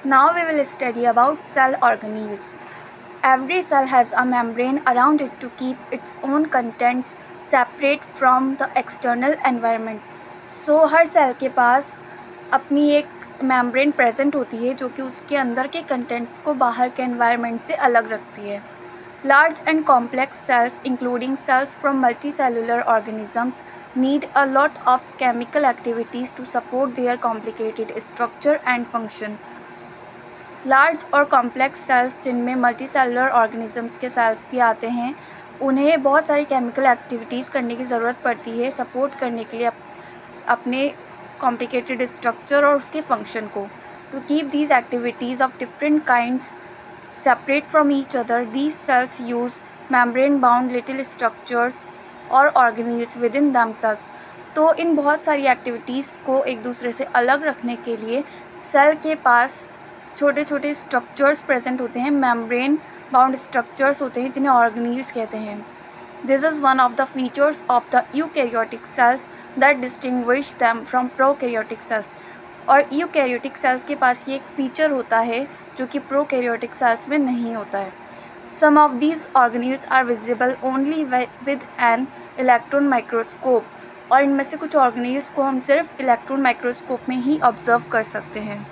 Now we will study about cell organelles. Every cell has a membrane around it to keep its own contents separate from the external environment. So हर cell के पास अपनी एक membrane present होती है जो कि उसके अंदर के contents को बाहर के environment से अलग रखती है. Large and complex cells, including cells from multicellular organisms, need a lot of chemical activities to support their complicated structure and function. Large और कॉम्प्लेक्स सेल्स जिनमें मल्टीसेलुलर ऑर्गेनिजम्स के सेल्स भी आते हैं, उन्हें बहुत सारी केमिकल एक्टिविटीज़ करने की ज़रूरत पड़ती है सपोर्ट करने के लिए अपने कॉम्प्लिकेटेड स्ट्रक्चर और उसके फंक्शन को. To keep these activities of different kinds separate from each other, these cells use membrane-bound little structures और organelles within themselves. तो इन बहुत सारी एक्टिविटीज़ को एक दूसरे से अलग रखने के लिए सेल के पास छोटे छोटे स्ट्रक्चर्स प्रेजेंट होते हैं, मेम्ब्रेन बाउंड स्ट्रक्चर्स होते हैं जिन्हें ऑर्गेनील्स कहते हैं. This is one of the features of the eukaryotic cells that distinguish them from prokaryotic cells. और यूकैरियोटिक सेल्स के पास ये एक फ़ीचर होता है जो कि प्रोकैरियोटिक सेल्स में नहीं होता है. Some of these organelles are visible only with an electron microscope. और इनमें से कुछ ऑर्गेनील्स को हम सिर्फ इलेक्ट्रॉन माइक्रोस्कोप में ही ऑब्जर्व कर सकते हैं.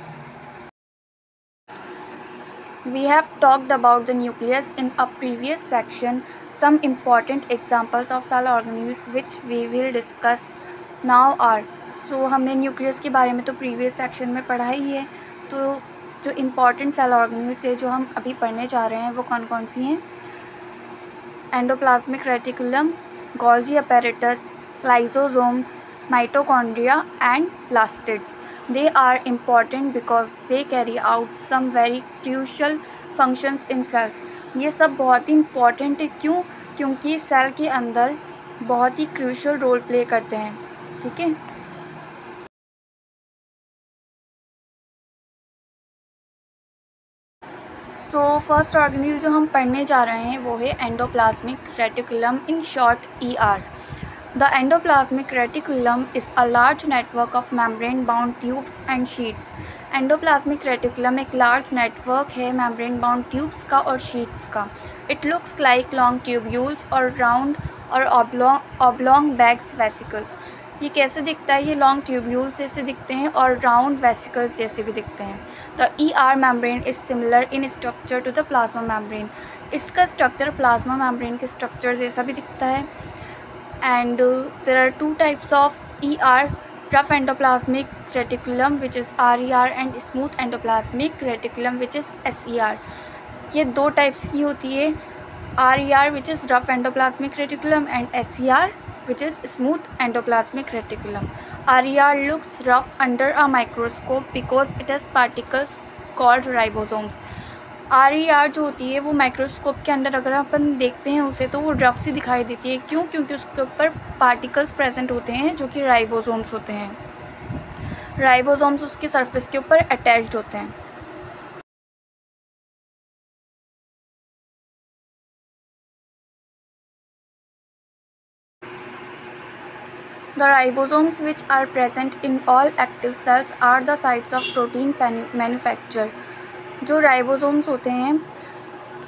We have talked about the nucleus in a previous section. Some important examples of cell organelles which we will discuss now are. So हमने न्यूक्लियस के बारे में तो प्रीवियस सेक्शन में पढ़ा ही है. तो जो इम्पॉर्टेंट सेल ऑर्गेनेल्स है जो हम अभी पढ़ने जा रहे हैं वो कौन कौन सी हैं? Endoplasmic reticulum, Golgi apparatus, lysosomes, mitochondria and plastids. They are important because they carry out some very crucial functions in cells. ये सब बहुत ही इम्पॉर्टेंट है. क्यों? क्योंकि सेल के अंदर बहुत ही क्रूशल रोल प्ले करते हैं. ठीक है. सो फर्स्ट ऑर्गेनेल जो हम पढ़ने जा रहे हैं वो है endoplasmic reticulum, in short ER. The endoplasmic reticulum is a large network of membrane-bound tubes and sheets. Endoplasmic reticulum एक large network है membrane-bound tubes का और sheets का. It looks like long tubules और round और oblong bags vesicles. ये कैसे दिखता है? ये long tubules जैसे दिखते हैं और round vesicles जैसे भी दिखते हैं. The ER membrane is similar in structure to the plasma membrane. इसका structure plasma membrane के structure जैसा भी दिखता है. And there are two types of ER, rough endoplasmic reticulum which is RER and smooth endoplasmic reticulum which is SER. ये दो types की होती है, RER which is rough endoplasmic reticulum and SER which is smooth endoplasmic reticulum. RER looks rough under a microscope because it has particles called ribosomes. RER जो होती है वो microscope के अंदर अगर अपन देखते हैं उसे तो वो रफ सी दिखाई देती है. क्यों? क्योंकि उसके ऊपर पार्टिकल्स प्रेजेंट होते हैं जो कि राइबोसोम्स होते हैं. राइबोसोम्स उसके सरफेस के ऊपर अटैच्ड होते हैं. The ribosomes which are present in all active cells are the sites of protein manufacture. जो राइबोसोम्स होते हैं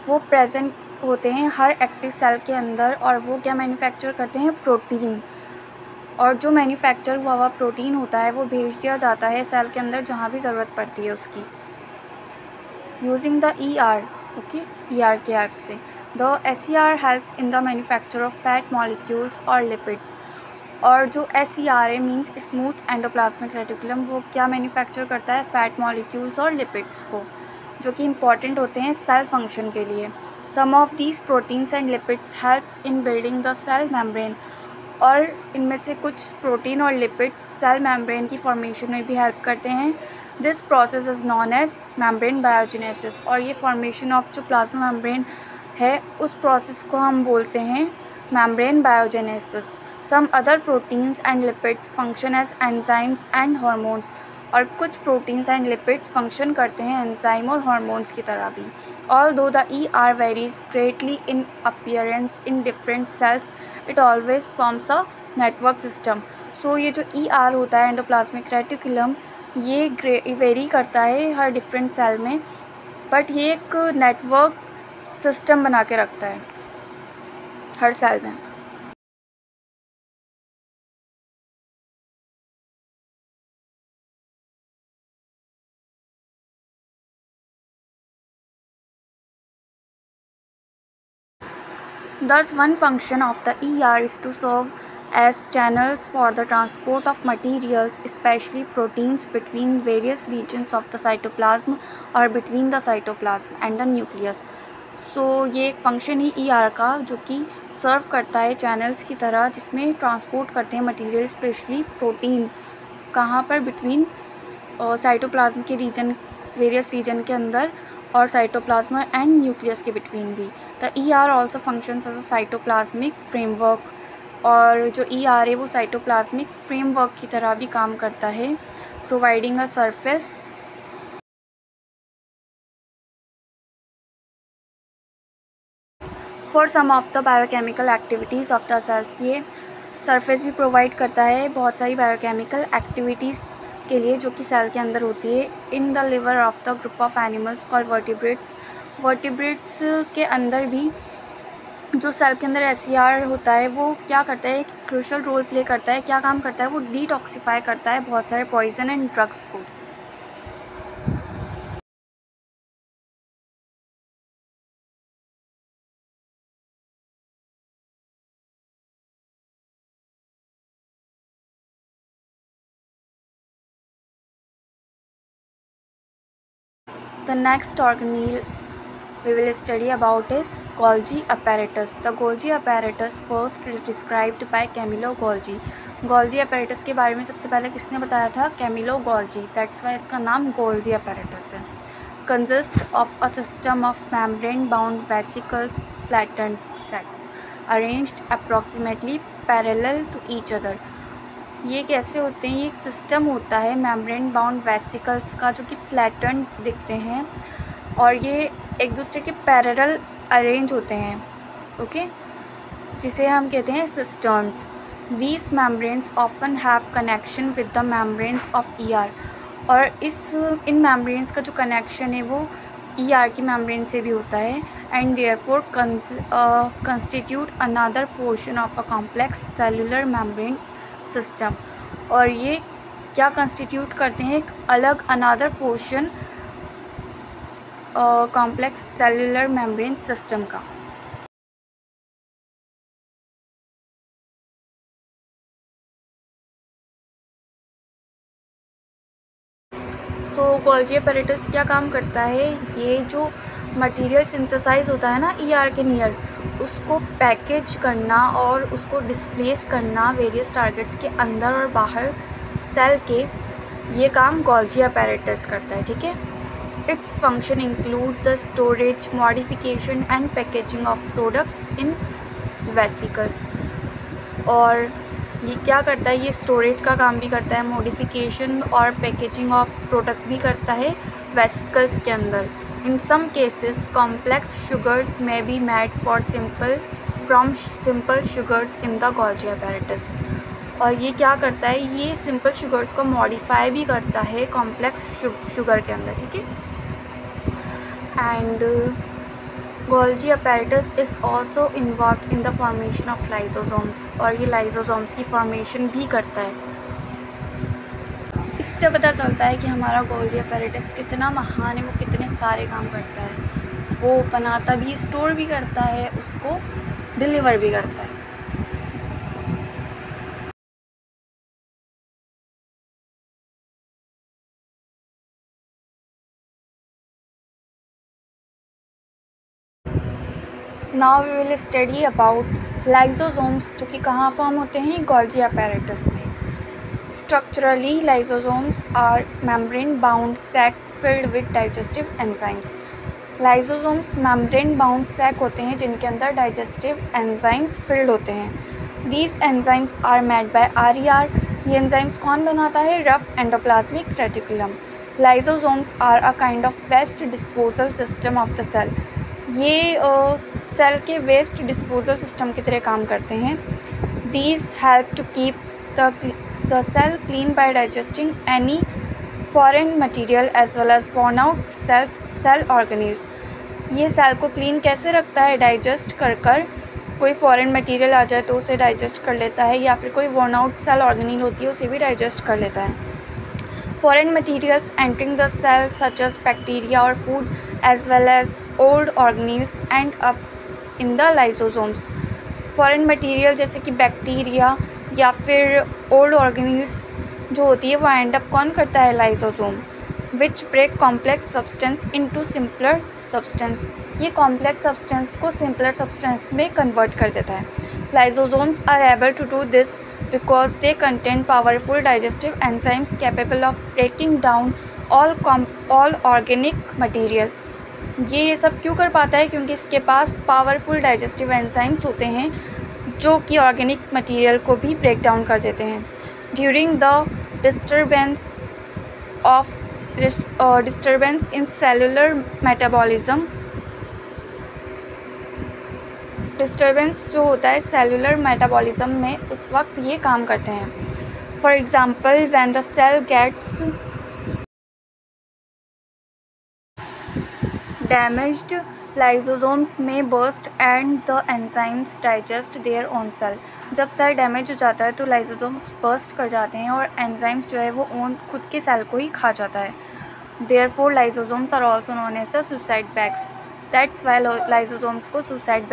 वो प्रेजेंट होते हैं हर एक्टिव सेल के अंदर और वो क्या मैन्युफैक्चर करते हैं? प्रोटीन. और जो मैन्युफैक्चर हुआ हुआ प्रोटीन होता है वो भेज दिया जाता है सेल के अंदर जहाँ भी ज़रूरत पड़ती है उसकी. Using the ER, okay, ER के हेल्प से. The SER helps in the manufacture of fat molecules और लिपिड्स. और जो SER है मीन्स स्मूथ एंडोप्लाज्मिक रेटिकुलम, वो क्या मैन्युफैक्चर करता है? फैट मॉलिक्यूल्स और लिपिड्स को, जो कि इम्पॉर्टेंट होते हैं सेल फंक्शन के लिए. Some of these proteins and lipids helps in building the cell membrane. और इनमें से कुछ प्रोटीन और लिपिड्स सेल मेम्ब्रेन की फॉर्मेशन में भी हेल्प करते हैं. This process is known as membrane biogenesis. और ये फॉर्मेशन ऑफ जो प्लाज्मा मेम्ब्रेन है उस प्रोसेस को हम बोलते हैं membrane biogenesis. Some other proteins and lipids function as enzymes and hormones. और कुछ प्रोटीन्स एंड लिपिड्स फंक्शन करते हैं एंजाइम और हार्मोन्स की तरह भी. Although the ER varies greatly in appearance in different cells, it always forms a network system. So ये जो ER होता है एंडोप्लाज्मिक रेटिकुलम, ये वेरी करता है हर डिफरेंट सेल में, बट ये एक नेटवर्क सिस्टम बना के रखता है हर सेल में। Thus, one function of the ER is to serve as channels for the transport of materials, especially proteins, between various regions of the cytoplasm or between the cytoplasm and the nucleus. So, ये एक function है ER का जो कि सर्व करता है channels की तरह, जिसमें ट्रांसपोर्ट करते हैं मटेरियल, स्पेशली प्रोटीन, कहाँ पर, बिटवीन साइटोप्लाज्म के रीजन, वेरियस रीजन के अंदर, और साइटोप्लाज्म एंड न्यूक्लियस के बिटवीन भी। The ER also functions as a cytoplasmic framework, और जो ER है वो साइटोप्लाज्मिक फ्रेमवर्क की तरह भी काम करता है, providing a surface for some of the biochemical activities of the cells. ये सरफेस भी प्रोवाइड करता है बहुत सारी बायोकेमिकल एक्टिविटीज़ के लिए जो कि सेल के अंदर होती है। In the liver of the group of animals called vertebrates, vertebrates के अंदर भी जो सेल के अंदर SCR होता है वो क्या करता है, क्रूशियल रोल प्ले करता है। क्या काम करता है, वो डिटॉक्सिफाई करता है बहुत सारे पॉइजन एंड ड्रग्स को। The next organelle we will study about is Golgi apparatus. The Golgi apparatus first described by Camillo Golgi. Golgi apparatus के बारे में सबसे पहले किसने बताया था, Camillo Golgi. That's why इसका नाम Golgi apparatus है। Consists of a system of membrane-bound vesicles, flattened sacs, arranged approximately parallel to each other. ये कैसे होते हैं, ये एक सिस्टम होता है मेम्ब्रेन बाउंड वेसिकल्स का जो कि फ्लैटन दिखते हैं और ये एक दूसरे के पैरेलल अरेंज होते हैं, ओके, जिसे हम कहते हैं cisterns. These membranes often have connection with the membranes of ER, और इन मेम्ब्रेन्स का जो कनेक्शन है वो ER की मेम्ब्रेन से भी होता है, and therefore constitute another portion of a complex cellular membrane system. और ये क्या कंस्टिट्यूट करते हैं, एक अलग another portion complex cellular membrane system का। तो गोल्गी apparatus क्या काम करता है, ये जो मटेरियल सिंथेसाइज होता है ना ER के नियर, उसको पैकेज करना और उसको डिस्प्लेस करना वेरियस टारगेट्स के अंदर और बाहर सेल के, ये काम गोल्गी apparatus करता है, ठीक है। Its function include the storage, modification and packaging of products in vesicles. और ये क्या करता है, ये स्टोरेज का काम भी करता है, मॉडिफिकेशन और पैकेजिंग ऑफ प्रोडक्ट भी करता है वेसिकल्स के अंदर। इन सम केसेस कॉम्प्लेक्स शुगर्स में be made from simple sugars in the Golgi apparatus। और ये क्या करता है, ये सिंपल शुगर्स को मॉडिफाई भी करता है कॉम्प्लेक्स शुगर के अंदर, ठीक है। And Golgi apparatus is also involve in the formation of lysosomes, और ये लाइजोसोम्स की फॉर्मेशन भी करता है। इससे पता चलता है कि हमारा गोल्गी apparatus कितना महान है, वो कितने सारे काम करता है, वो बनाता भी, स्टोर भी करता है, उसको डिलीवर भी करता है। Now we will study about lysosomes, जो कि कहाँ फॉर्म होते हैं, गोल्गी apparatus में। Structurally lysosomes are membrane bound sac filled with digestive enzymes. Lysosomes membrane bound sac होते हैं जिनके अंदर डाइजेस्टिव एंजाइम्स फिल्ड होते हैं। These enzymes are made by RER। ये एंजाइम्स कौन बनाता है, rough endoplasmic reticulum. Lysosomes are a kind of waste disposal system of the cell. ये सेल के वेस्ट डिस्पोजल सिस्टम की तरह काम करते हैं। These help to keep the cell clean by digesting any foreign material as well as worn out cell organelles. ये cell को clean कैसे रखता है? डाइजेस्ट कर कोई फॉरेन मटेरियल आ जाए तो उसे डाइजेस्ट कर लेता है, या फिर कोई वर्न आउट सेल ऑर्गेनील होती है उसे भी डाइजेस्ट कर लेता है. Foreign materials entering the cell such as bacteria or food as well as old organelles end up in the lysosomes. Foreign material जैसे कि बैक्टीरिया या फिर ओल्ड ऑर्गेनील्स जो होती है वो एंड अप कौन करता है? Lysosome, which break complex substance into simpler substance. ये कॉम्प्लेक्स सब्सटेंस को सिंपलर सब्सटेंस में कन्वर्ट कर देता है. Lysosomes are able to do this because they contain powerful digestive enzymes capable of breaking down all organic material. ये सब क्यों कर पाता है? क्योंकि इसके पास पावरफुल डाइजेस्टिव एंजाइम्स होते हैं जो कि ऑर्गेनिक मटेरियल को भी ब्रेक डाउन कर देते हैं. During the disturbance in cellular metabolism, disturbance जो होता है सेलुलर मेटाबॉलिज्म में, उस वक्त ये काम करते हैं. For example, when the cell gets damaged, lysosomes may burst and the enzymes digest their own cell. जब सेल डैमेज हो जाता है तो लाइसोसोम्स बर्स्ट कर जाते हैं और एंजाइम्स जो है वो खुद के सेल को ही खा जाता है. Therefore lysosomes are also known as the suicide bags. That's why lysosomes को सुसाइड बैग